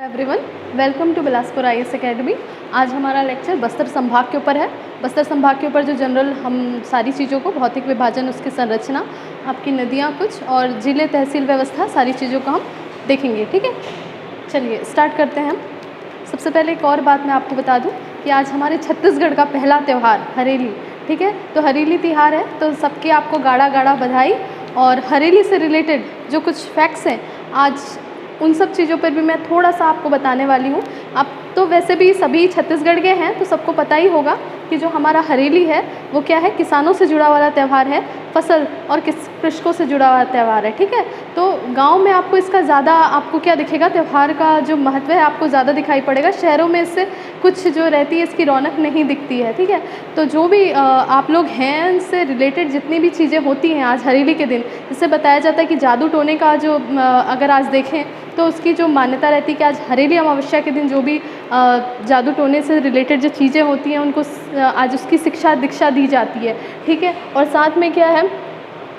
Everyone, welcome to Bilaspur IAS academy. आज हमारा lecture Bastar संभाग के ऊपर है। बस्तर संभाग के ऊपर जो जनरल हम सारी चीज़ों को, भौतिक विभाजन, उसकी संरचना, आपकी नदियाँ कुछ और ज़िले तहसील व्यवस्था, सारी चीज़ों को हम देखेंगे। ठीक है, चलिए स्टार्ट करते हैं हम। सबसे पहले एक और बात मैं आपको बता दूँ कि आज हमारे छत्तीसगढ़ का पहला त्यौहार हरेली। ठीक है, तो हरेली त्यौहार है, तो सबकी आपको गाढ़ा गाढ़ा बधाई। और हरेली से रिलेटेड जो कुछ फैक्ट्स हैं, आज उन सब चीज़ों पर भी मैं थोड़ा सा आपको बताने वाली हूँ। आप तो वैसे भी सभी छत्तीसगढ़ के हैं, तो सबको पता ही होगा कि जो हमारा हरेली है वो क्या है, किसानों से जुड़ा वाला त्यौहार है, फसल और कृषकों से जुड़ा हुआ त्यौहार है। ठीक है, तो गांव में आपको इसका ज़्यादा आपको क्या दिखेगा, त्यौहार का जो महत्व है आपको ज़्यादा दिखाई पड़ेगा। शहरों में इससे कुछ जो रहती है इसकी रौनक नहीं दिखती है। ठीक है, तो जो भी आप लोग हैं इनसे रिलेटेड जितनी भी चीज़ें होती हैं आज हरेली के दिन, जिससे बताया जाता है कि जादू टोने का जो अगर आज देखें तो उसकी जो मान्यता रहती है कि आज हरेली अमावस्या के दिन जो भी जादू टोने से रिलेटेड जो चीज़ें होती हैं उनको आज उसकी शिक्षा दीक्षा दी जाती है। ठीक है, और साथ में क्या है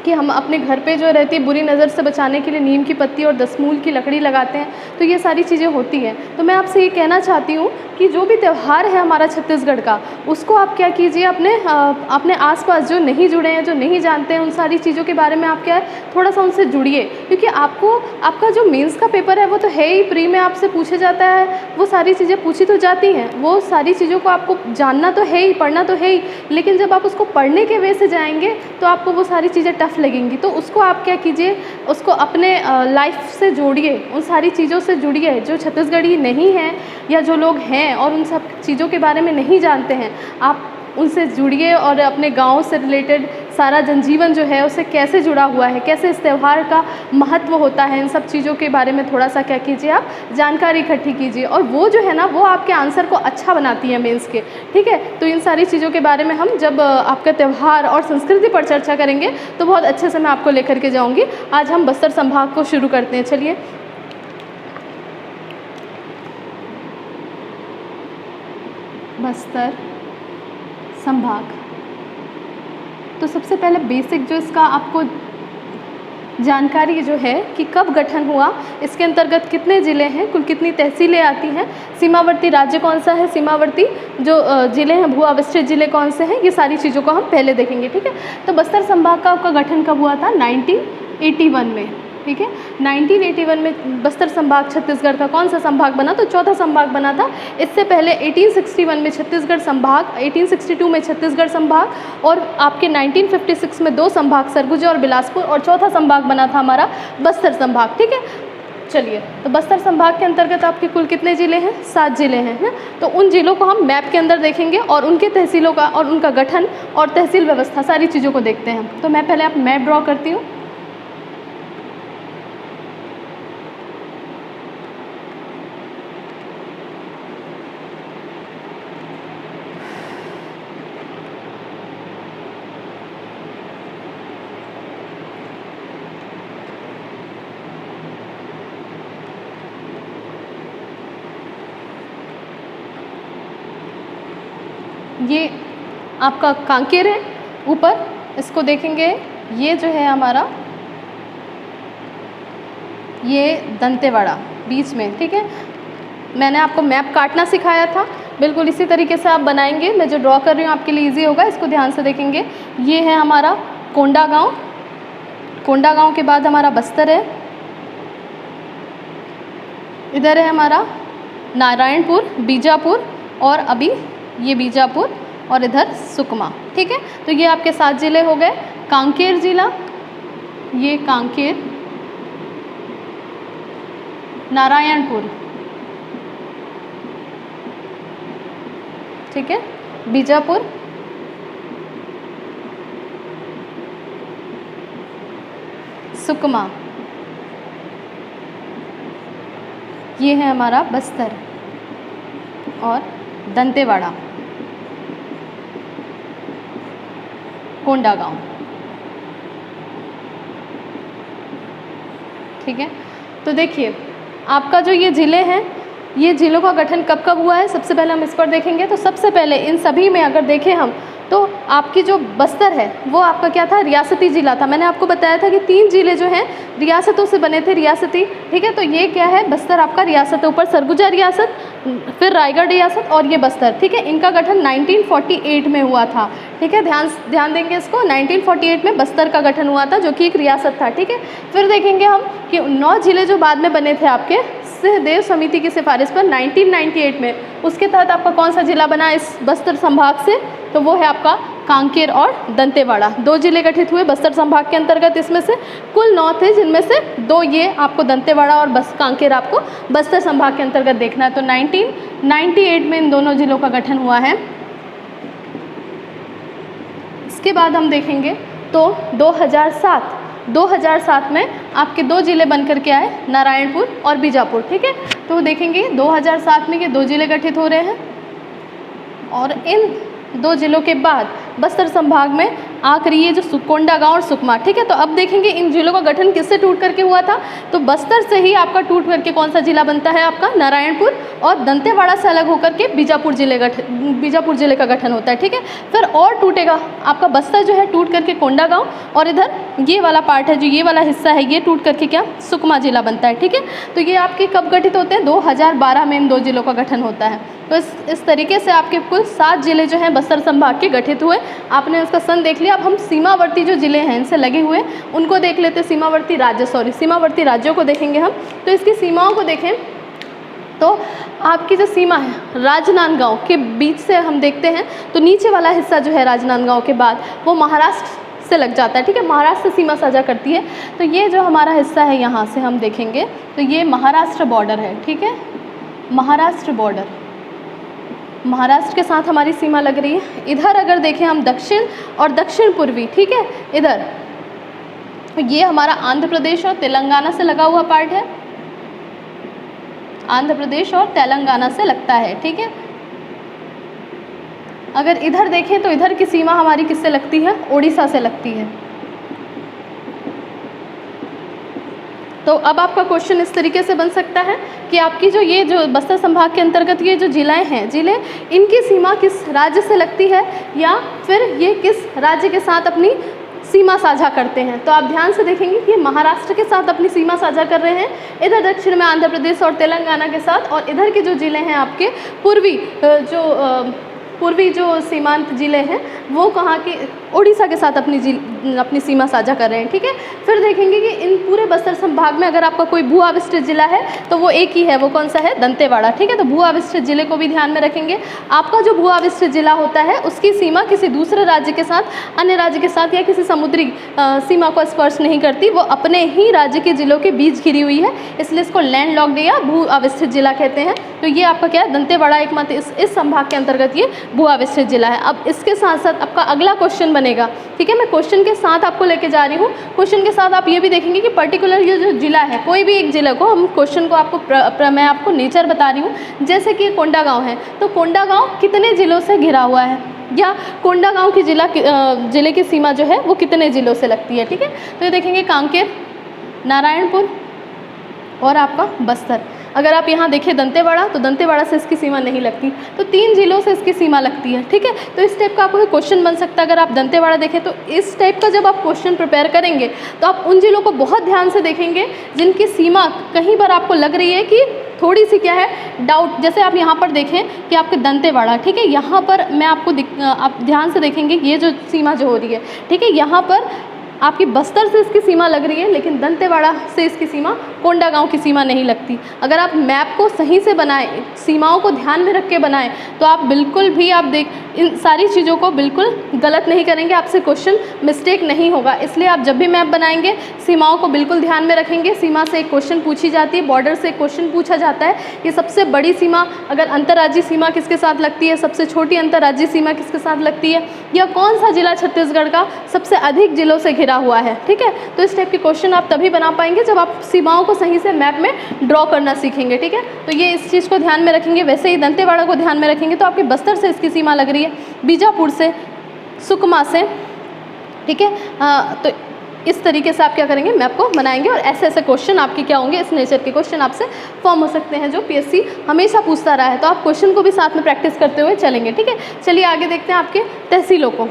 कि हम अपने घर पे जो रहती है बुरी नज़र से बचाने के लिए नीम की पत्ती और दसमूल की लकड़ी लगाते हैं। तो ये सारी चीज़ें होती हैं। तो मैं आपसे ये कहना चाहती हूँ कि जो भी त्यौहार है हमारा छत्तीसगढ़ का, उसको आप क्या कीजिए, अपने आसपास जो नहीं जुड़े हैं, जो नहीं जानते हैं, उन सारी चीज़ों के बारे में आप क्या है थोड़ा सा उनसे जुड़िए। क्योंकि आपका जो मेंस का पेपर है वो तो है ही, प्री में आपसे पूछे जाता है, वो सारी चीज़ें पूछी तो जाती हैं, वो सारी चीज़ों को आपको जानना तो है ही, पढ़ना तो है ही। लेकिन जब आप उसको पढ़ने के वे से जाएंगे तो आपको वो सारी चीज़ें टफ लगेंगी। तो उसको आप क्या कीजिए, उसको अपने लाइफ से जोड़िए, उन सारी चीज़ों से जुड़िए। जो छत्तीसगढ़ी नहीं हैं या जो लोग हैं और उन सब चीज़ों के बारे में नहीं जानते हैं, आप उनसे जुड़िए और अपने गांव से रिलेटेड सारा जनजीवन जो है उससे कैसे जुड़ा हुआ है, कैसे इस त्यौहार का महत्व होता है, इन सब चीज़ों के बारे में थोड़ा सा क्या कीजिए, आप जानकारी इकट्ठी कीजिए। और वो जो है ना, वो आपके आंसर को अच्छा बनाती है मेंस के। ठीक है, तो इन सारी चीज़ों के बारे में हम जब आपका त्यौहार और संस्कृति पर चर्चा करेंगे तो बहुत अच्छे से मैं आपको लेकर के जाऊँगी। आज हम बस्तर संभाग को शुरू करते हैं। चलिए, बस्तर संभाग। तो सबसे पहले बेसिक जो इसका आपको जानकारी जो है कि कब गठन हुआ, इसके अंतर्गत कितने ज़िले हैं, कुल कितनी तहसीलें आती हैं, सीमावर्ती राज्य कौन सा है, सीमावर्ती जो ज़िले हैं, भू अवस्थित ज़िले कौन से हैं, ये सारी चीज़ों को हम पहले देखेंगे। ठीक है, तो बस्तर संभाग का आपका गठन कब हुआ था, 1981 में। ठीक है, 1981 में बस्तर संभाग छत्तीसगढ़ का कौन सा संभाग बना, तो चौथा संभाग बना था। इससे पहले 1861 में छत्तीसगढ़ संभाग, 1862 में छत्तीसगढ़ संभाग और आपके 1956 में 2 संभाग, सरगुजा और बिलासपुर, और चौथा संभाग बना था हमारा बस्तर संभाग। ठीक है, चलिए, तो बस्तर संभाग के अंतर्गत आपके कुल कितने ज़िले हैं, 7 ज़िले हैं। तो उन ज़िलों को हम मैप के अंदर देखेंगे और उनके तहसीलों का और उनका गठन और तहसील व्यवस्था सारी चीज़ों को देखते हैं। तो मैं पहले आप मैप ड्रॉ करती हूँ। ये आपका कांकेर है ऊपर, इसको देखेंगे, ये जो है हमारा, ये दंतेवाड़ा बीच में। ठीक है, मैंने आपको मैप काटना सिखाया था, बिल्कुल इसी तरीके से आप बनाएंगे। मैं जो ड्रॉ कर रही हूँ आपके लिए इजी होगा, इसको ध्यान से देखेंगे। ये है हमारा कोंडागांव, कोंडागांव के बाद हमारा बस्तर है, इधर है हमारा नारायणपुर, बीजापुर, और अभी ये बीजापुर, और इधर सुकमा। ठीक है, तो ये आपके 7 ज़िले हो गए। कांकेर ज़िला, ये कांकेर, नारायणपुर, ठीक है, बीजापुर, सुकमा, ये है हमारा बस्तर, और दंतेवाड़ा, कोंडागांव। ठीक है, तो देखिए आपका जो ये ज़िले हैं, ये ज़िलों का गठन कब कब हुआ है, सबसे पहले हम इस पर देखेंगे। तो सबसे पहले इन सभी में अगर देखें हम तो आपकी जो बस्तर है वो आपका क्या था, रियासती ज़िला था। मैंने आपको बताया था कि 3 ज़िले जो हैं रियासतों से बने थे, रियासती, ठीक है। तो ये क्या है, बस्तर आपका रियासत है, ऊपर सरगुजा रियासत, फिर रायगढ़ रियासत और ये बस्तर, ठीक है। इनका गठन 1948 में हुआ था, ठीक है। ध्यान देंगे इसको, 1948 में बस्तर का गठन हुआ था जो कि एक रियासत था, ठीक है। फिर देखेंगे हम कि 9 ज़िले जो बाद में बने थे आपके सहदेव समिति की सिफारिश पर 1998 में, उसके तहत आपका कौन सा ज़िला बना इस बस्तर संभाग से, तो वो है आपका कांकेर और दंतेवाड़ा। 2 ज़िले गठित हुए बस्तर संभाग के अंतर्गत, इसमें से कुल 9 थे जिनमें से 2 ये आपको दंतेवाड़ा और कांकेर आपको बस्तर संभाग के अंतर्गत देखना है। तो 1998 में इन दोनों ज़िलों का गठन हुआ है। इसके बाद हम देखेंगे तो 2007 में आपके 2 ज़िले बन कर के आए, नारायणपुर और बीजापुर, ठीक है। तो देखेंगे 2007 में ये 2 ज़िले गठित हो रहे हैं और इन 2 ज़िलों के बाद बस्तर संभाग में आखिरी ये जो कोंडागांव और सुकमा, ठीक है। तो अब देखेंगे इन ज़िलों का गठन किससे टूट करके हुआ था, तो बस्तर से ही आपका टूट करके कौन सा ज़िला बनता है, आपका नारायणपुर, और दंतेवाड़ा से अलग होकर के बीजापुर ज़िले का गठन होता है, ठीक है। फिर और टूटेगा आपका बस्तर जो है टूट करके कोंडागांव, और इधर ये वाला पार्ट है, जो ये वाला हिस्सा है, ये टूट करके क्या सुकमा ज़िला बनता है, ठीक है। तो ये आपके कब गठित होते हैं, 2012 में इन 2 ज़िलों का गठन होता है। तो इस तरीके से आपके कुल 7 ज़िले जो हैं बस्तर संभाग के गठित हुए। आपने उसका सन देख लिया। अब हम सीमावर्ती जो ज़िले हैं इनसे लगे हुए उनको देख लेते हैं, सीमावर्ती राज्यों को देखेंगे हम। तो इसकी सीमाओं को देखें तो आपकी जो सीमा है राजनांदगांव के बीच से हम देखते हैं, तो नीचे वाला हिस्सा जो है राजनांदगांव के बाद वो महाराष्ट्र से लग जाता है, ठीक है। महाराष्ट्र से सीमा साझा करती है। तो ये जो हमारा हिस्सा है यहाँ से हम देखेंगे तो ये महाराष्ट्र बॉर्डर है, ठीक है। महाराष्ट्र बॉर्डर, महाराष्ट्र के साथ हमारी सीमा लग रही है। इधर अगर देखें हम दक्षिण और दक्षिण पूर्वी, ठीक है, इधर ये हमारा आंध्र प्रदेश और तेलंगाना से लगा हुआ पार्ट है, आंध्र प्रदेश और तेलंगाना से लगता है, ठीक है। अगर इधर देखें तो इधर की सीमा हमारी किससे लगती है, उड़ीसा से लगती है। तो अब आपका क्वेश्चन इस तरीके से बन सकता है कि आपकी जो बस्तर संभाग के अंतर्गत ये जो ज़िले हैं, इनकी सीमा किस राज्य से लगती है या फिर ये किस राज्य के साथ अपनी सीमा साझा करते हैं। तो आप ध्यान से देखेंगे कि ये महाराष्ट्र के साथ अपनी सीमा साझा कर रहे हैं, इधर दक्षिण में आंध्र प्रदेश और तेलंगाना के साथ, और इधर के जो ज़िले हैं आपके पूर्वी जो सीमांत ज़िले हैं वो कहाँ के, उड़ीसा के साथ अपनी सीमा साझा कर रहे हैं, ठीक है। फिर देखेंगे कि इन पूरे बस्तर संभाग में अगर आपका कोई भू आविष्कृत जिला है तो वो एक ही है, वो कौन सा है, दंतेवाड़ा, ठीक है। तो भू आविष्कृत जिले को भी ध्यान में रखेंगे। आपका जो भू आविष्कृत जिला होता है उसकी सीमा किसी दूसरे राज्य के साथ, अन्य राज्य के साथ या किसी समुद्री सीमा को स्पर्श नहीं करती, वो अपने ही राज्य के जिलों के बीच घिरी हुई है, इसलिए इसको लैंड लॉक्ड या भू आविष्कृत जिला कहते हैं। तो ये आपका क्या है, दंतेवाड़ा एकमात्र इस संभाग के अंतर्गत ये भू आविष्कृत जिला है। अब इसके साथ साथ आपका अगला क्वेश्चन बनेगा, ठीक है। मैं क्वेश्चन के साथ आपको लेके जा रही हूँ। क्वेश्चन के साथ आप ये भी देखेंगे कि पर्टिकुलर ये जो जिला है, कोई भी एक जिले को हम क्वेश्चन को आपको मैं आपको नेचर बता रही हूँ। जैसे कि कोंडागांव है, तो कोंडागांव कितने जिलों से घिरा हुआ है, या कोंडागांव की जिले की सीमा जो है वो कितने जिलों से लगती है, ठीक है। तो ये देखेंगे कांकेर, नारायणपुर और आपका बस्तर। अगर आप यहाँ देखें दंतेवाड़ा, तो दंतेवाड़ा से इसकी सीमा नहीं लगती, तो 3 जिलों से इसकी सीमा लगती है, ठीक है। तो इस टाइप का आपको क्वेश्चन बन सकता है। अगर आप दंतेवाड़ा देखें तो इस टाइप का जब आप क्वेश्चन प्रिपेयर करेंगे तो आप उन जिलों को बहुत ध्यान से देखेंगे जिनकी सीमा कहीं पर आपको लग रही है कि थोड़ी सी क्या है डाउट। जैसे आप यहाँ पर देखें कि आपके दंतेवाड़ा, ठीक है, यहाँ पर मैं आपको आप ध्यान से देखेंगे ये जो सीमा जो हो रही है, ठीक है, यहाँ पर आपकी बस्तर से इसकी सीमा लग रही है, लेकिन दंतेवाड़ा से इसकी सीमा, कोंडागांव की सीमा नहीं लगती। अगर आप मैप को सही से बनाएं, सीमाओं को ध्यान में रख के बनाएं, तो आप बिल्कुल भी इन सारी चीज़ों को बिल्कुल गलत नहीं करेंगे, आपसे क्वेश्चन मिस्टेक नहीं होगा। इसलिए आप जब भी मैप बनाएंगे सीमाओं को बिल्कुल ध्यान में रखेंगे। सीमा से एक क्वेश्चन पूछी जाती है, बॉर्डर से एक क्वेश्चन पूछा जाता है कि सबसे बड़ी सीमा, अगर अंतर्राज्यीय सीमा किसके साथ लगती है, सबसे छोटी अंतर्राज्यीय सीमा किसके साथ लगती है, या कौन सा जिला छत्तीसगढ़ का सबसे अधिक जिलों से घिरा हुआ है, ठीक है। तो इस टाइप के क्वेश्चन आप तभी बना पाएंगे जब आप सीमाओं को सही से मैप में ड्रॉ करना सीखेंगे, ठीक है। तो ये इस चीज़ को ध्यान में रखेंगे। वैसे ही दंतेवाड़ा को ध्यान में रखेंगे तो आपके बस्तर से इसकी सीमा लग रही है, बीजापुर से, सुकमा से, ठीक है। तो इस तरीके से आप क्या करेंगे, मैप को बनाएंगे और ऐसे ऐसे क्वेश्चन आपके क्या होंगे, इस नेचर के क्वेश्चन आपसे फॉर्म हो सकते हैं जो पीएससी हमेशा पूछता रहा है। तो आप क्वेश्चन को भी साथ में प्रैक्टिस करते हुए चलेंगे। ठीक है, चलिए आगे देखते हैं आपके तहसीलों को।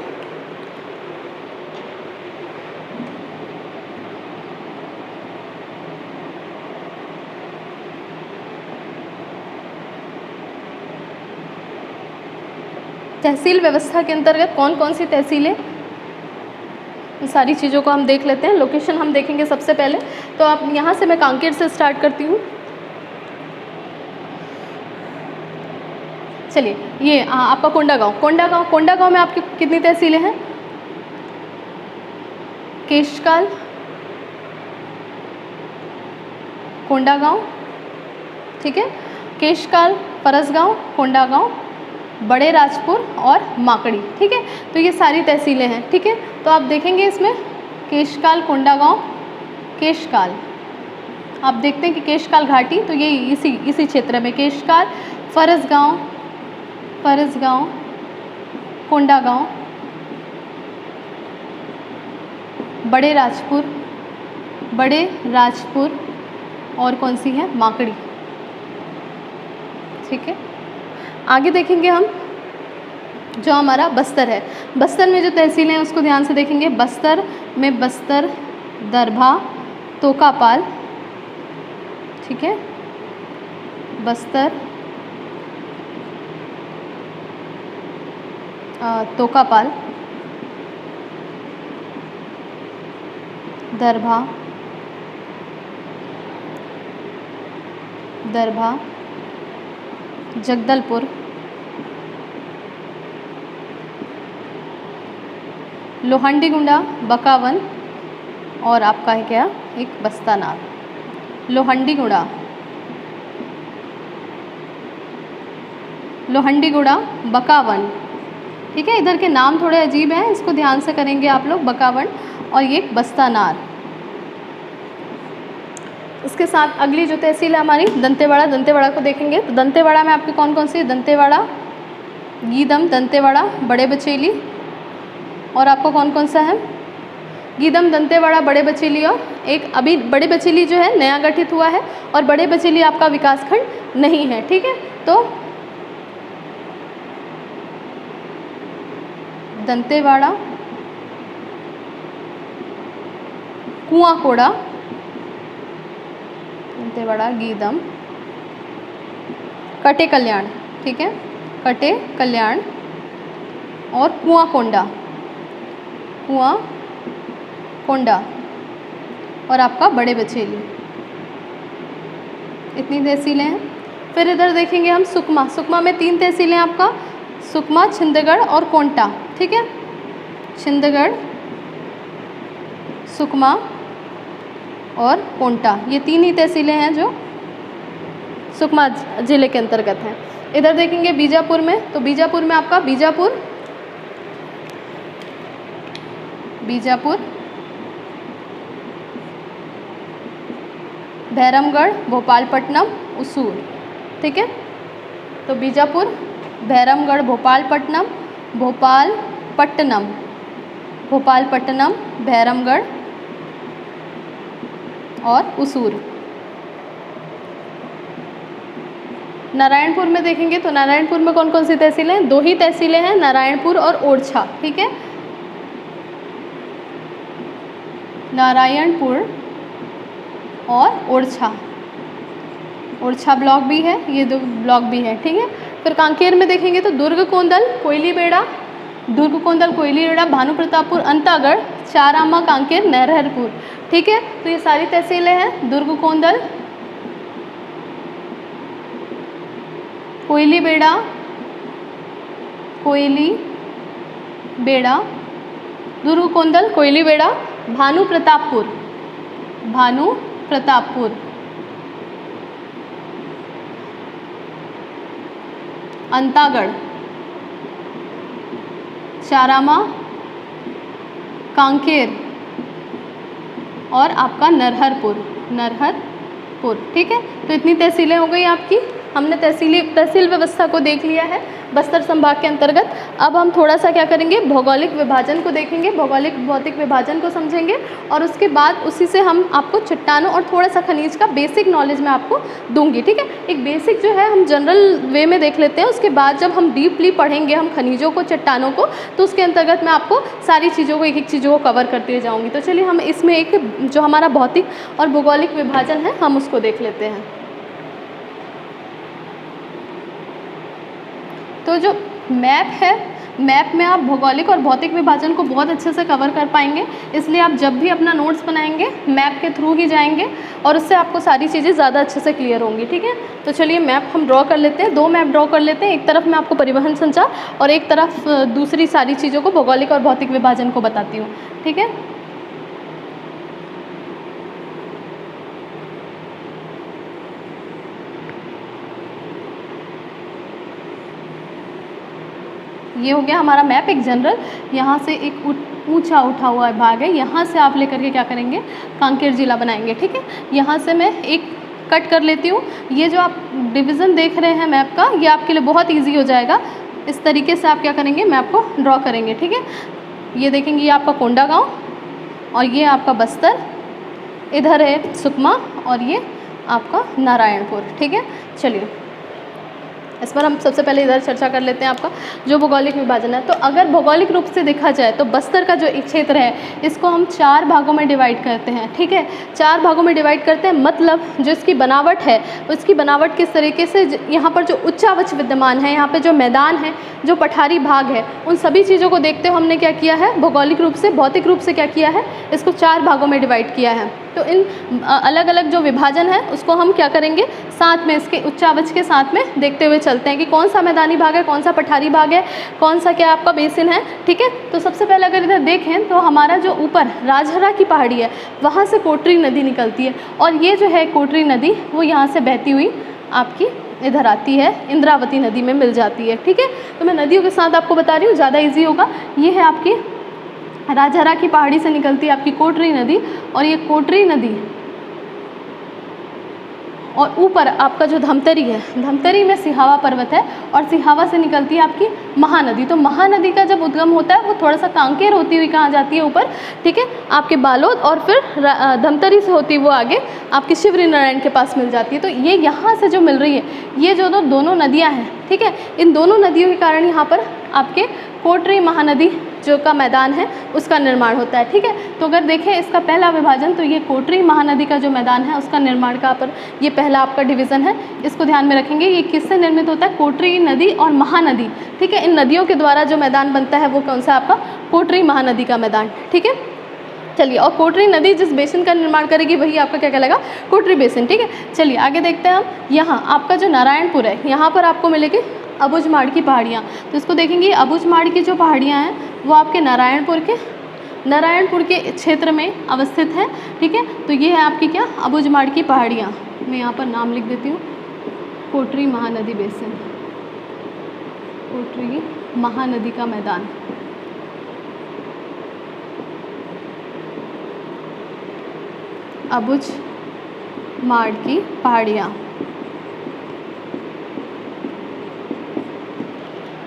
तहसील व्यवस्था के अंतर्गत कौन कौन सी तहसीलें, सारी चीज़ों को हम देख लेते हैं। लोकेशन हम देखेंगे सबसे पहले, तो आप यहाँ से, मैं कांकेर से स्टार्ट करती हूँ। चलिए, ये आपका कोंडागांव में आपकी कितनी तहसीलें हैं? केशकाल, कोंडागांव, ठीक है, केशकाल, फरसगांव, कोंडागांव, बड़े राजपुर और माकड़ी। ठीक है, तो ये सारी तहसीलें हैं। ठीक है, तो आप देखेंगे इसमें केशकाल, कोंडागांव, केशकाल, आप देखते हैं कि केशकाल घाटी, तो ये इसी क्षेत्र में केशकाल, फरसगांव, कोंडागांव, बड़े राजपुर और कौन सी है, माकड़ी। ठीक है, आगे देखेंगे हम जो हमारा बस्तर है। बस्तर में जो तहसीलें हैं उसको ध्यान से देखेंगे। बस्तर में बस्तर, दरभा, तोकापाल, ठीक है, बस्तर, तोकापाल, दरभा, जगदलपुर, लोहंडीगुंडा, बकावन और आपका है क्या, एक बस्तानार। लोहंडीगुंडा, बकावन, ठीक है, इधर के नाम थोड़े अजीब हैं, इसको ध्यान से करेंगे आप लोग। बकावन और ये बस्तानार। इसके साथ अगली जो तहसील है हमारी दंतेवाड़ा को देखेंगे। तो दंतेवाड़ा में आपके कौन कौन सी है? दंतेवाड़ा, गीदम, दंतेवाड़ा, बड़े बचेली और आपका कौन कौन सा है? गीदम, दंतेवाड़ा, बड़े बचेली और एक अभी बड़े बचेली जो है नया गठित हुआ है और बड़े बचेली आपका विकासखंड नहीं है। ठीक है, तो दंतेवाड़ा, कुआंकोड़ा, दंतेवाड़ा, गीदम, कटे कल्याण, ठीक है, कटे कल्याण और कुआंकोंडा और आपका बड़े बचेली। इतनी तहसीलें हैं। फिर इधर देखेंगे हम सुकमा में 3 तहसीलें आपका, सुकमा, छिंदगढ़ और कोंटा। ठीक है, छिंदगढ़, सुकमा और कोंटा, ये 3 ही तहसीलें हैं जो सुकमा जिले के अंतर्गत हैं। इधर देखेंगे बीजापुर में, तो बीजापुर में आपका बीजापुर, भैरमगढ़, भोपालपट्टनम, उसूर। ठीक है, तो बीजापुर, भैरमगढ़, भोपालपट्टनम, भैरमगढ़ और उसूर। नारायणपुर में देखेंगे तो नारायणपुर में कौन कौन सी तहसीलें हैं? 2 ही तहसीलें हैं, नारायणपुर और ओरछा। ठीक है, नारायणपुर और ओरछा ब्लॉक भी है, ये 2 ब्लॉक भी है। ठीक है, फिर कांकेर में देखेंगे तो दुर्ग कोंदल, कोयलीबेड़ा, भानु प्रतापपुर, अंतागढ़, चारामा, कांकेर, नरहरपुर। ठीक है, तो ये सारी तहसीलें हैं। दुर्ग कोंदल, कोयलीबेड़ा, दुर्ग कोंदल, कोयलीबेड़ा, भानु प्रतापपुर, अंतागढ़, चारामा, कांकेर और आपका नरहरपुर। ठीक है, तो इतनी तहसीलें हो गई आपकी हमने तहसील व्यवस्था को देख लिया है बस्तर संभाग के अंतर्गत। अब हम थोड़ा सा क्या करेंगे, भौगोलिक विभाजन को देखेंगे, भौगोलिक भौतिक विभाजन को समझेंगे और उसके बाद उसी से हम आपको चट्टानों और थोड़ा सा खनिज का बेसिक नॉलेज मैं आपको दूंगी। ठीक है, एक बेसिक जो है हम जनरल वे में देख लेते हैं, उसके बाद जब हम डीपली पढ़ेंगे हम खनिजों को, चट्टानों को, तो उसके अंतर्गत मैं आपको सारी चीज़ों को, एक एक चीज़ों को कवर करते जाऊँगी। तो चलिए हम इसमें एक जो हमारा भौतिक और भौगोलिक विभाजन है हम उसको देख लेते हैं। तो जो मैप है, मैप में आप भौगोलिक और भौतिक विभाजन को बहुत अच्छे से कवर कर पाएंगे, इसलिए आप जब भी अपना नोट्स बनाएंगे मैप के थ्रू ही जाएंगे और उससे आपको सारी चीज़ें ज़्यादा अच्छे से क्लियर होंगी। ठीक है, तो चलिए मैप हम ड्रॉ कर लेते हैं, 2 मैप ड्रॉ कर लेते हैं। एक तरफ मैं आपको परिवहन संचार और एक तरफ दूसरी सारी चीज़ों को, भौगोलिक और भौतिक विभाजन को बताती हूँ। ठीक है, ये हो गया हमारा मैप एक जनरल। यहाँ से एक ऊंचा उठा हुआ भाग है, यहाँ से आप लेकर के क्या करेंगे, कांकेर जिला बनाएंगे। ठीक है, यहाँ से मैं एक कट कर लेती हूँ। ये जो आप डिवीज़न देख रहे हैं मैप का, ये आपके लिए बहुत इजी हो जाएगा। इस तरीके से आप क्या करेंगे, मैप को ड्रॉ करेंगे। ठीक है, ये देखेंगे, ये आपका कोंडागांव और ये आपका बस्तर, इधर है सुकमा और ये आपका नारायणपुर। ठीक है, चलिए इस पर हम सबसे पहले इधर चर्चा कर लेते हैं आपका जो भौगोलिक विभाजन है। तो अगर भौगोलिक रूप से देखा जाए तो बस्तर का जो एक क्षेत्र है इसको हम 4 भागों में डिवाइड करते हैं। ठीक है, 4 भागों में डिवाइड करते हैं, मतलब जो इसकी बनावट है उसकी बनावट किस तरीके से, यहाँ पर जो उच्चावच विद्यमान है, यहाँ पर जो मैदान है, जो पठारी भाग है, उन सभी चीज़ों को देखते हुए हमने क्या किया है, भौगोलिक रूप से, भौतिक रूप से क्या किया है, इसको 4 भागों में डिवाइड किया है। तो इन अलग अलग जो विभाजन है उसको हम क्या करेंगे, साथ में इसके उच्चावच के साथ में देखते हुए चलते हैं कि कौन सा मैदानी भाग है, कौन सा पठारी भाग है, कौन सा क्या आपका बेसिन है। ठीक है, तो सबसे पहले अगर इधर देखें तो हमारा जो ऊपर राजहरा की पहाड़ी है वहाँ से कोटरी नदी निकलती है और ये जो है कोटरी नदी वो यहाँ से बहती हुई आपकी इधर आती है, इंद्रावती नदी में मिल जाती है। ठीक है, तो मैं नदियों के साथ आपको बता रही हूँ, ज़्यादा ईजी होगा। ये है आपकी राजहरा की पहाड़ी से निकलती है आपकी कोटरी नदी और ये कोटरी नदी और ऊपर आपका जो धमतरी है, धमतरी में सिहावा पर्वत है और सिहावा से निकलती है आपकी महानदी। तो महानदी का जब उद्गम होता है वो थोड़ा सा कांकेर होती हुई कहाँ जाती है, ऊपर। ठीक है, आपके बालोद और फिर धमतरी से होती वो आगे आपकी शिवरी नारायण के पास मिल जाती है। तो ये यहाँ से जो मिल रही है, ये जो दोनों नदियाँ हैं, ठीक है, इन दोनों नदियों के कारण यहाँ पर आपके कोटरी महानदी जो का मैदान है उसका निर्माण होता है। ठीक है, तो अगर देखें इसका पहला विभाजन, तो ये कोटरी महानदी का जो मैदान है उसका निर्माण का पर ये पहला आपका डिवीज़न है, इसको ध्यान में रखेंगे। ये किससे निर्मित होता है, कोटरी नदी और महानदी। ठीक है, इन नदियों के द्वारा जो मैदान बनता है वो कौन सा, आपका कोटरी महानदी का मैदान। ठीक है, चलिए, और कोटरी नदी जिस बेसिन का निर्माण करेगी वही आपका क्या कहलाएगा, कोटरी बेसिन। ठीक है, चलिए आगे देखते हैं हम। यहाँ आपका जो नारायणपुर है, यहाँ पर आपको मिलेगी अबुझमाड़ की पहाड़ियाँ। तो इसको देखेंगे, अबुझमाड़ की जो पहाड़ियाँ हैं वो आपके नारायणपुर के क्षेत्र में अवस्थित है। ठीक है, तो ये है आपकी क्या, अबुझमाड़ की पहाड़ियाँ। मैं यहाँ पर नाम लिख देती हूँ, कोटरी महानदी बेसिन, कोटरी महानदी का मैदान। अबुझमाड़ की पहाड़ियाँ।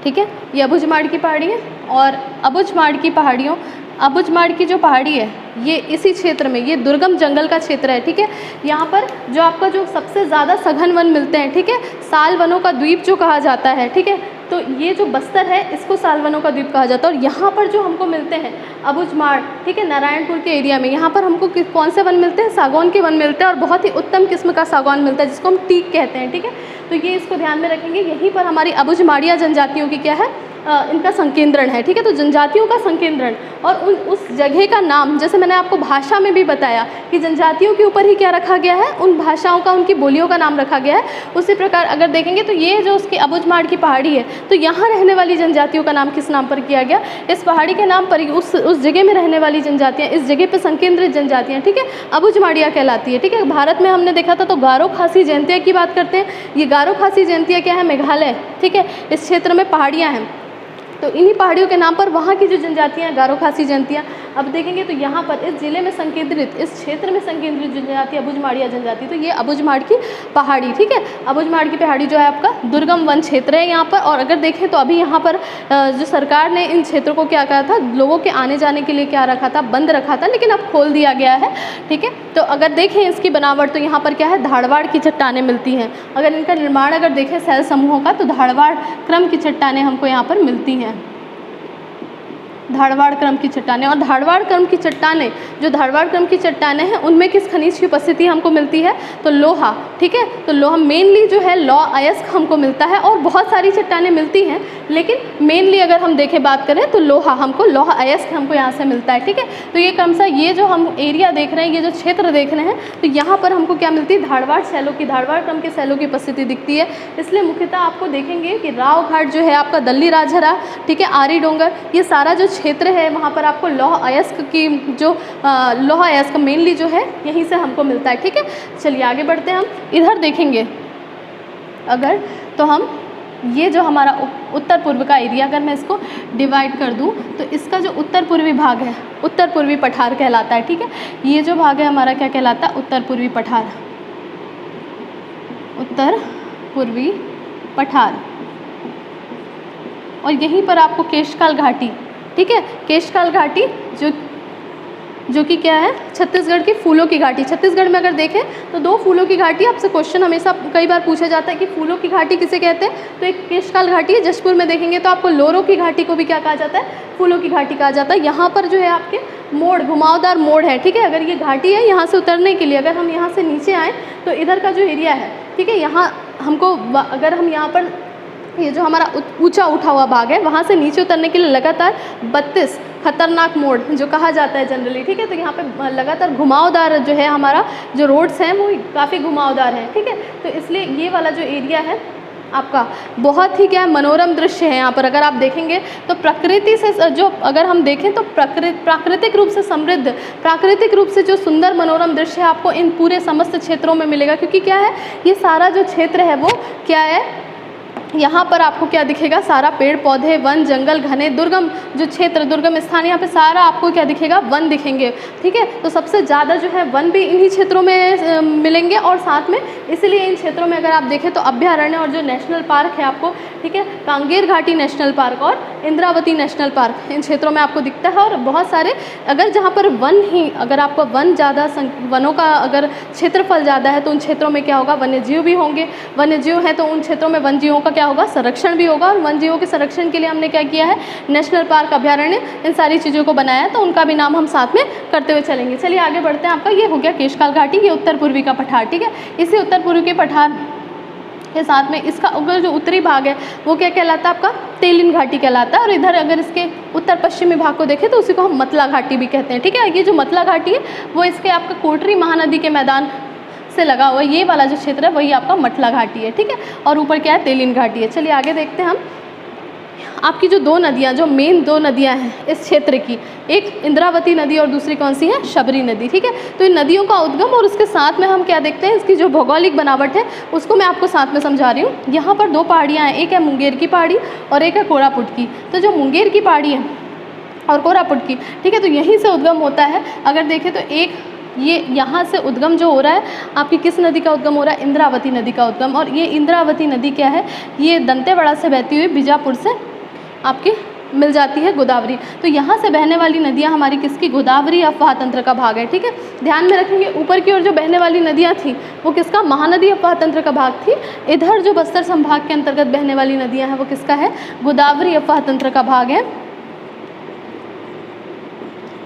ठीक है, ये अबुझमाड़ की पहाड़ी है और अबुझमाड़ की जो पहाड़ी है ये इसी क्षेत्र में, ये दुर्गम जंगल का क्षेत्र है। ठीक है, यहाँ पर जो आपका जो सबसे ज़्यादा सघन वन मिलते हैं, ठीक है, साल वनों का द्वीप जो कहा जाता है। ठीक है, तो ये जो बस्तर है इसको साल वनों का द्वीप कहा जाता है। और यहाँ पर जो हमको मिलते हैं अबुझमाड़, ठीक है, नारायणपुर के एरिया में, यहाँ पर हमको कौन से वन मिलते हैं, सागौन के वन मिलते हैं और बहुत ही उत्तम किस्म का सागौन मिलता है जिसको हम टीक कहते हैं। ठीक है, तो ये इसको ध्यान में रखेंगे। यहीं पर हमारी अबुझमाड़िया जनजातियों की क्या है, इनका संकेंद्रण है। ठीक है, तो जनजातियों का संकेंद्रण और उस जगह का नाम, जैसे मैंने आपको भाषा में भी बताया कि जनजातियों के ऊपर ही क्या रखा गया है, उन भाषाओं का, उनकी बोलियों का नाम रखा गया है। उसी प्रकार अगर देखेंगे तो ये जो उसकी अबुझमाड़ की पहाड़ी है, तो यहाँ रहने वाली जनजातियों का नाम किस नाम पर किया गया, इस पहाड़ी के नाम पर उस जगह में रहने वाली जनजातियाँ, इस जगह पर संकेंद्रित जनजातियाँ, ठीक है, अबुझमाड़िया कहलाती है। ठीक है, भारत में हमने देखा था तो गारो खासी जयंतिया की बात करते हैं। ये गारो खासी जयंतिया क्या है, मेघालय, ठीक है, इस क्षेत्र में पहाड़ियाँ हैं। तो इन्हीं पहाड़ियों के नाम पर वहाँ की जो जनजातियाँ गारो खासी जयंतियाँ अब देखेंगे तो यहाँ पर इस जिले में संकेंद्रित, इस क्षेत्र में संकेंद्रित जनजाति अबुझमाड़िया जनजाति, तो ये अबुझमाड़ की पहाड़ी, ठीक है, अबुझमाड़ की पहाड़ी जो है आपका दुर्गम वन क्षेत्र है यहाँ पर। और अगर देखें तो अभी यहाँ पर जो सरकार ने इन क्षेत्रों को क्या कहा था, लोगों के आने जाने के लिए क्या रखा था, बंद रखा था, लेकिन अब खोल दिया गया है, ठीक है। तो अगर देखें इसकी बनावट तो यहाँ पर क्या है, धारवाड़ की चट्टानें मिलती हैं। अगर इनका निर्माण अगर देखें शैल समूहों का, तो धारवाड़ क्रम की चट्टानें हमको यहाँ पर मिलती हैं, धारवाड़ क्रम की चट्टानें। और धारवाड़ क्रम की चट्टानें, जो धारवाड़ क्रम की चट्टानें हैं उनमें किस खनिज की उपस्थिति हमको मिलती है, तो लोहा, ठीक है। तो लोहा मेनली जो है लौह अयस्क हमको मिलता है, और बहुत सारी चट्टानें मिलती हैं, लेकिन मेनली अगर हम देखें बात करें तो लोहा हमको, लौह अयस्क हमको यहाँ से मिलता है, ठीक है। तो ये क्रमशः ये जो हम एरिया देख रहे हैं, ये जो क्षेत्र देख रहे हैं, तो यहाँ पर हमको क्या मिलती है, धारवाड़ शैलों की, धारवाड़ क्रम के शैलों की उपस्थिति दिखती है। इसलिए मुख्यतः आपको देखेंगे कि राव घाट जो है आपका, दल्ली राजहरा, ठीक है, आरी डोंगर, ये सारा जो क्षेत्र है वहाँ पर आपको लौह अयस्क की जो लौह अयस्क मेनली जो है यहीं से हमको मिलता है, ठीक है। चलिए आगे बढ़ते हैं, हम इधर देखेंगे अगर, तो हम ये जो हमारा उत्तर पूर्व का एरिया, अगर मैं इसको डिवाइड कर दूं तो इसका जो उत्तर पूर्वी भाग है, उत्तर पूर्वी पठार कहलाता है, ठीक है। ये जो भाग है हमारा क्या कहलाता है, उत्तर पूर्वी पठार, उत्तर पूर्वी पठार। और यहीं पर आपको केशकाल घाटी, ठीक है, केशकाल घाटी जो कि क्या है, छत्तीसगढ़ की फूलों की घाटी। छत्तीसगढ़ में अगर देखें तो दो फूलों की घाटी, आपसे क्वेश्चन हमेशा कई बार पूछा जाता है कि फूलों की घाटी किसे कहते हैं, तो एक केशकाल घाटी है। जशपुर में देखेंगे तो आपको लोरो की घाटी को भी क्या कहा जाता है, फूलों की घाटी कहा जाता है। यहाँ पर जो है आपके मोड़, घुमावदार मोड़ है, ठीक है। अगर ये घाटी है, यहाँ से उतरने के लिए अगर हम यहाँ से नीचे आएँ तो इधर का जो एरिया है, ठीक है, यहाँ हमको, अगर हम यहाँ पर ये जो हमारा ऊंचा उठा हुआ भाग है, वहाँ से नीचे उतरने के लिए लगातार 32 खतरनाक मोड़ जो कहा जाता है जनरली, ठीक है। तो यहाँ पे लगातार घुमावदार जो है हमारा जो रोड्स हैं वो काफ़ी घुमावदार हैं, ठीक है। तो इसलिए ये वाला जो एरिया है आपका बहुत ही क्या है, मनोरम दृश्य है। यहाँ पर अगर आप देखेंगे तो प्रकृति से जो, अगर हम देखें तो प्राकृतिक रूप से समृद्ध, प्राकृतिक रूप से जो सुंदर मनोरम दृश्य है आपको इन पूरे समस्त क्षेत्रों में मिलेगा। क्योंकि क्या है, ये सारा जो क्षेत्र है वो क्या है, यहाँ पर आपको क्या दिखेगा, सारा पेड़ पौधे, वन, जंगल, घने, दुर्गम जो क्षेत्र, दुर्गम स्थान, यहाँ पे सारा आपको क्या दिखेगा, वन दिखेंगे, ठीक है। तो सबसे ज़्यादा जो है वन भी इन्हीं क्षेत्रों में मिलेंगे। और साथ में इसलिए इन क्षेत्रों में अगर आप देखें तो अभ्यारण्य और जो नेशनल पार्क है आपको, ठीक है, कांगेर घाटी नेशनल पार्क और इंद्रावती नेशनल पार्क, इन क्षेत्रों में आपको दिखता है। और बहुत सारे, अगर जहाँ पर वन ही, अगर आपको वन ज़्यादा, वनों का अगर क्षेत्रफल ज़्यादा है तो उन क्षेत्रों में क्या होगा, वन्य जीव भी होंगे। वन्य जीव है तो उन क्षेत्रों में वन जीवों का क्या होगा, संरक्षण भी होगा। और वन जीवों के संरक्षण के लिए हमने क्या किया है, नेशनल पार्क, अभ्यारण्य, इन सारी चीज़ों को बनाया है। तो उनका भी नाम हम साथ में करते हुए चलेंगे। चलिए आगे बढ़ते हैं। आपका ये हो गया केशकाल घाटी, ये उत्तर पूर्वी का पठार, ठीक है। इसी उत्तर पूर्वी के पठार के साथ में इसका अगर जो उत्तरी भाग है वो क्या कहलाता है, आपका तेलिन घाटी कहलाता है। और इधर अगर इसके उत्तर पश्चिमी भाग को देखें तो उसी को हम मतला घाटी भी कहते हैं, ठीक है। ये जो मतला घाटी है वो इसके आपका कोटरी महानदी के मैदान से लगा हुआ, ये वाला जो क्षेत्र है वही आपका मतला घाटी है, ठीक है। और ऊपर क्या है, तेलिन घाटी है। चलिए आगे देखते हैं हम। आपकी जो दो नदियाँ, जो मेन दो नदियाँ हैं इस क्षेत्र की, एक इंद्रावती नदी और दूसरी कौन सी है, शबरी नदी, ठीक है। तो इन नदियों का उद्गम और उसके साथ में हम क्या देखते हैं, इसकी जो भौगोलिक बनावट है उसको मैं आपको साथ में समझा रही हूँ। यहाँ पर दो पहाड़ियाँ हैं, एक है मुंगेर की पहाड़ी और एक है कोरापुट की। तो जो मुंगेर की पहाड़ी है और कोरापुट की, ठीक है, तो यहीं से उद्गम होता है। अगर देखें तो एक ये यहाँ से उद्गम जो हो रहा है आपकी किस नदी का उद्गम हो रहा है, इंद्रावती नदी का उद्गम। और ये इंद्रावती नदी क्या है, ये दंतेवाड़ा से बहती हुई बीजापुर से आपकी मिल जाती है गोदावरी। तो यहाँ से बहने वाली नदियाँ हमारी किसकी, गोदावरी अफवाह तंत्र का भाग है, ठीक है। ध्यान में रखेंगे ऊपर की ओर जो बहने वाली नदियाँ थी वो किसका, महानदी अफवाह तंत्र का भाग थी। इधर जो बस्तर संभाग के अंतर्गत बहने वाली नदियाँ हैं वो किसका है, गोदावरी अफवाह तंत्र का भाग है।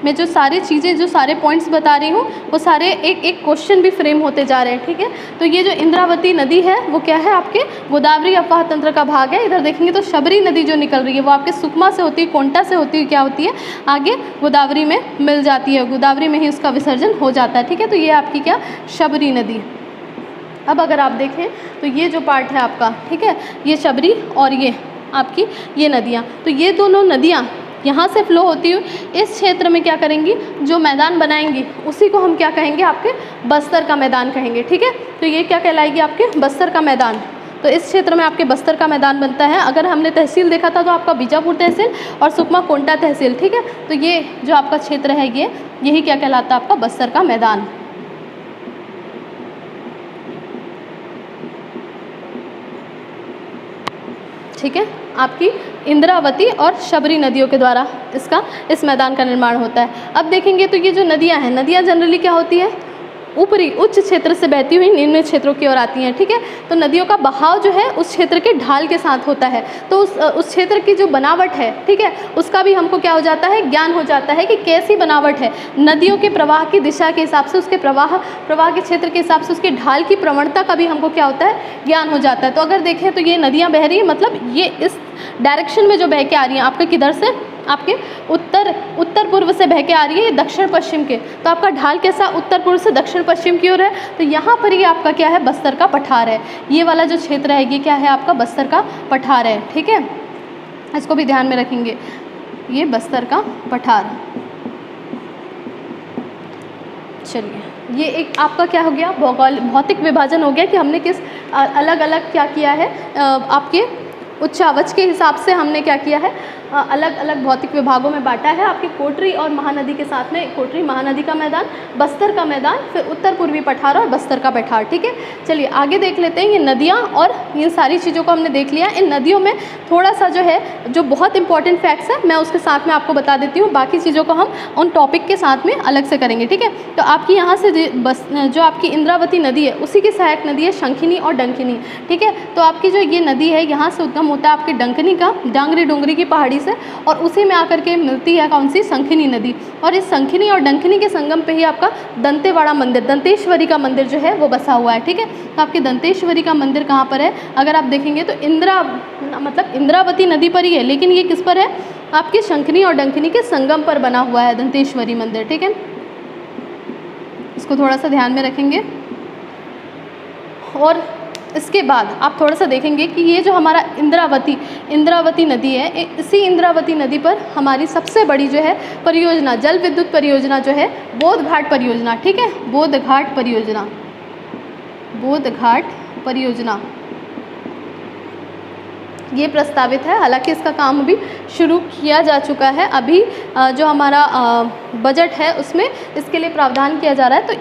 मैं जो सारी चीज़ें, जो सारे पॉइंट्स बता रही हूँ वो सारे एक एक क्वेश्चन भी फ्रेम होते जा रहे हैं, ठीक है। तो ये जो इंद्रावती नदी है वो क्या है, आपके गोदावरी अफवाह तंत्र का भाग है। इधर देखेंगे तो शबरी नदी जो निकल रही है वो आपके सुकमा से होती है, कोंटा से होती है, क्या होती है, आगे गोदावरी में मिल जाती है, गोदावरी में ही उसका विसर्जन हो जाता है, ठीक है। तो ये आपकी क्या, शबरी नदी। अब अगर आप देखें तो ये जो पार्ट है आपका, ठीक है, ये शबरी और ये आपकी ये नदियाँ, तो ये दोनों नदियाँ यहाँ से फ्लो होती हुई इस क्षेत्र में क्या करेंगी, जो मैदान बनाएंगी उसी को हम क्या कहेंगे, आपके बस्तर का मैदान कहेंगे, ठीक है। तो ये क्या कहलाएगी, आपके बस्तर का मैदान, तो इस क्षेत्र में आपके बस्तर का मैदान बनता है। अगर हमने तहसील देखा था तो आपका बीजापुर तहसील और सुकमा कोंटा तहसील, ठीक है। तो ये जो आपका क्षेत्र है यही क्या कहलाता है, आपका बस्तर का मैदान। ठीक है, आपकी इंद्रावती और शबरी नदियों के द्वारा इस मैदान का निर्माण होता है। अब देखेंगे तो ये जो नदियाँ हैं, नदियाँ जनरली क्या होती है, ऊपरी उच्च क्षेत्र से बहती हुई निम्न क्षेत्रों की ओर आती हैं, ठीक है। तो नदियों का बहाव जो है उस क्षेत्र के ढाल के साथ होता है, तो उस क्षेत्र की जो बनावट है, ठीक है, उसका भी हमको क्या हो जाता है, ज्ञान हो जाता है कि कैसी बनावट है। नदियों के प्रवाह की दिशा के हिसाब से, उसके प्रवाह के क्षेत्र के हिसाब से उसके ढाल की प्रवणता का भी हमको क्या होता है, ज्ञान हो जाता है। तो अगर देखें तो ये नदियाँ बह रही है, मतलब ये इस डायरेक्शन में जो बह के आ रही हैं, आपके किधर से, आपके उत्तर पूर्व से बह के आ रही है, ये दक्षिण पश्चिम के, तो आपका ढाल कैसा, उत्तर पूर्व से दक्षिण पश्चिम की ओर है। तो यहाँ पर ये आपका क्या है, बस्तर का पठार है। ये वाला जो क्षेत्र है ये क्या है, आपका बस्तर का पठार है, ठीक है। इसको भी ध्यान में रखेंगे, ये बस्तर का पठार। चलिए, ये एक आपका क्या हो गया, भौतिक विभाजन हो गया कि हमने किस अलग अलग क्या किया है, आपके उच्चावच के हिसाब से हमने क्या किया है, अलग अलग भौतिक विभागों में बांटा है। आपकी कोटरी और महानदी के साथ में, कोटरी महानदी का मैदान, बस्तर का मैदान, फिर उत्तर पूर्वी पठार और बस्तर का पठार, ठीक है। चलिए आगे देख लेते हैं। ये नदियाँ और इन सारी चीज़ों को हमने देख लिया। इन नदियों में थोड़ा सा जो है, जो बहुत इंपॉर्टेंट फैक्ट्स है, मैं उसके साथ में आपको बता देती हूँ। बाकी चीज़ों को हम उन टॉपिक के साथ में अलग से करेंगे, ठीक है। तो आपकी यहाँ से जो आपकी इंद्रावती नदी है, उसी की सहायक नदी है शंखिनी और डंकिनी, ठीक है। तो आपकी जो ये नदी है, यहाँ से उद्गम होता है आपके डंकिनी का, डांगरी डोंगरी की पहाड़ी से, और उसी में आकर के मिलती है कौन सी, शंखिनी नदी। और इस शंखिनी और डंकिनी के संगम पे ही आपका दंतेवाड़ा मंदिर, दंतेश्वरी का मंदिर जो है वो बसा हुआ है, ठीक है। तो आपके दंतेश्वरी का मंदिर कहाँ पर है, अगर आप देखेंगे तो इंद्रावती नदी पर ही है, लेकिन ये किस पर है, आपके शंखिनी और डंकिनी के संगम पर बना हुआ है दंतेश्वरी मंदिर, ठीक है। इसको थोड़ा सा ध्यान में रखेंगे। और इसके बाद आप थोड़ा सा देखेंगे कि ये जो हमारा इंद्रावती नदी है, इसी इंद्रावती नदी पर हमारी सबसे बड़ी जो है परियोजना, जल विद्युत परियोजना जो है, बोधघाट परियोजना, ठीक है। बोधघाट परियोजना ये प्रस्तावित है। हालांकि इसका काम अभी शुरू किया जा चुका है। अभी जो हमारा बजट है उसमें इसके लिए प्रावधान किया जा रहा है। तो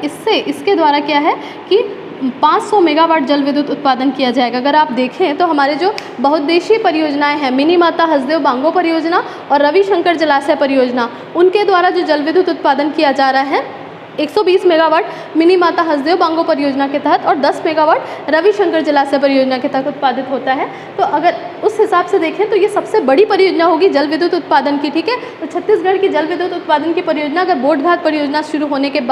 इसके द्वारा क्या है कि 500 मेगावाट जल विद्युत उत्पादन किया जाएगा। अगर आप देखें तो हमारे जो बहुउद्देशीय परियोजनाएं हैं, मिनी माता हसदेव बांगो परियोजना और रविशंकर जलाशय परियोजना, उनके द्वारा जो जल विद्युत उत्पादन किया जा रहा है 120 मेगावाट मिनी माता हसदेव बांगो परियोजना के तहत और 10 मेगावाट रविशंकर जलाशय परियोजना के तहत उत्पादित होता है। तो अगर उस हिसाब से देखें तो ये सबसे बड़ी परियोजना होगी जल विद्युत उत्पादन की, ठीक है। तो छत्तीसगढ़ की जल विद्युत उत्पादन की परियोजना अगर बोधघाट परियोजना शुरू होने के बाद